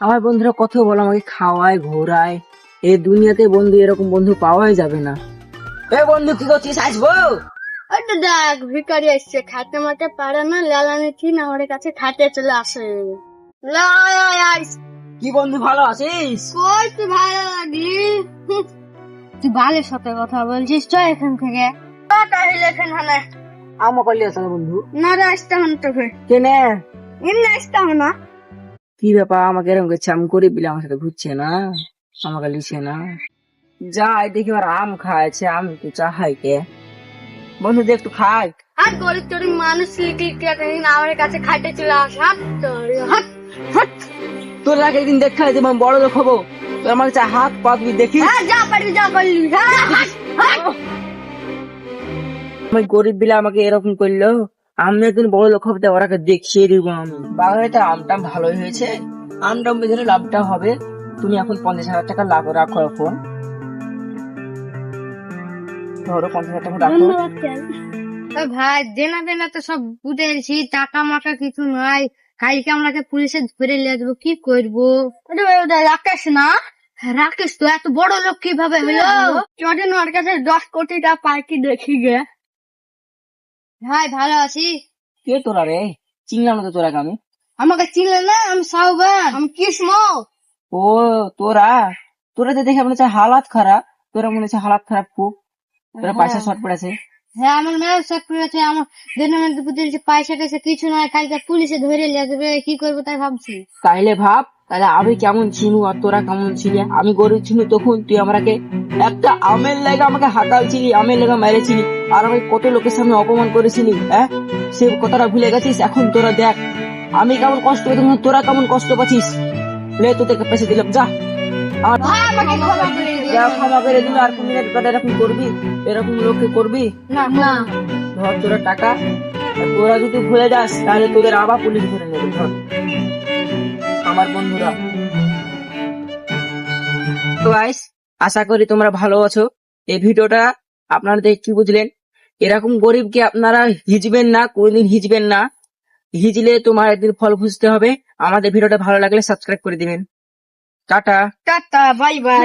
আমার বন্ধুরা কত বলো আমাকে খাওয়ায় ঘোরায়, এই দুনিয়াতে বন্ধু এরকম বন্ধু পাওয়াই যাবে না। এ বন্ধু কি করছিস, আসবো? ওই তো দেখ ভিখারি আসছে, খাতে মাতে পারে না, লালানি ঠিক না ওর কাছে খাতে চলে আসে। কি বন্ধু ভালো আছিস? কই তুই ভালো লাগি? তুই বালের সাথে কথা বলছিস, চ এখান থেকে। তাহলে এখানে হলে আমও পালিয়ে আসো না বন্ধু। না রে আসতে হন তোকে, কেনে এমনি আসতে হবে না। কি ব্যাপার আমাকে এরকম করছে? আমি গরিব বিলে আমার সাথে ঘুরছে না, আমাকে লিছে না। যাই দেখি আর আম খাইছে, আমি তো চাহাই কে বন্ধু যে একটু খাই। আর গরিব টরিব মানুষ লিখলি না আমার কাছে খাইতে চলে আস। হাট তোর হাট হাট। তোর আগে একদিন দেখা যে আমি বড় লোক হবো, তোর আমার কাছে হাত পাতবি দেখি। হ্যাঁ যা পারবি যা করলি। হ্যাঁ, হাট, হাট। আমি গরিব বিলে আমাকে এরকম করলো, আমি একদিন বড় লোক হবে ওরাকে দেখিয়ে দিব আমি। বাগানে আমটা ভালোই হয়েছে, আমটা বেঁধে লাভটা হবে। তুমি এখন 50,000 টাকা লাভ রাখো, এখন ধরো 50,000 টাকা রাখো। ও ভাই দেনা দেনা তো সব বুঝেছি, টাকা মাকা কিছু নাই। কালকে আমাকে পুলিশে ধরে নিয়ে যাবো, কি করবো? রাকেশ না, রাকেশ তো এত বড় লোক কিভাবে হলো? চটেন ওর কাছে 10 কোটি টাকা পাই কি দেখি গে। ভাই ভালো আছি। কে তোরা রে? চিনলাম না তো তোরা আমি। আমাকে চিনলে না? আমি সাউবান, আমি কিসমো। ও তোরা, তোরা তো দেখে মনে হচ্ছে হালাত খারাপ, তোরা মনে হচ্ছে হালাত খারাপ খুব, তোরা পয়সা শর্ট পড়েছে। হ্যাঁ আমার মেয়ের চাকরি আছে, আমার দেনা মেয়ে বুঝেছি, পয়সা টয়সা কিছু নয়, কালকে পুলিশে ধরে নিয়ে যাবে, কি করবো তাই ভাবছি। তাইলে ভাব, তাহলে আমি কেমন ছিনু আর তোরা কেমন ছিলি। আমি গরিব ছিনু তখন তুই আমাকে একটা আমের লেগে আমাকে হাঁকালছিলি, আমের লেগে মেরেছিলি, আর আমি কত লোকের সামনে অপমান করেছিলি। হ্যাঁ, সে কথাটা ভুলে গেছিস? এখন তোরা দেখ আমি কেমন কষ্ট পেতাম, তোরা কেমন কষ্ট পাচ্ছিস। লে তোদেরকে পেছে দিলাম, যা আমার ভাই আমাকে ক্ষমা করে দিন। যা ক্ষমা করে দিল। আর কোনদিন এরকম করবি, এরকম লোককে করবি? না না ধর তোরা টাকা, আর তোরা যদি ভুলে যাস তাহলে তোদের আবার পুলিশ ধরে নেবে। ধর আমার বন্ধুরা, তো গাইস আশা করি তোমরা ভালো আছো। এই ভিডিওটা আপনারা দেখে কি বুঝলেন? এরকম গরিবকে আপনারা হিজবেন না, কোনদিন হিজবেন না। হিজলে তোমার একদিন ফল বুঝতে হবে। আমাদের ভিডিওটা ভালো লাগলে সাবস্ক্রাইব করে দিবেন। টাটা। Tata bye bye.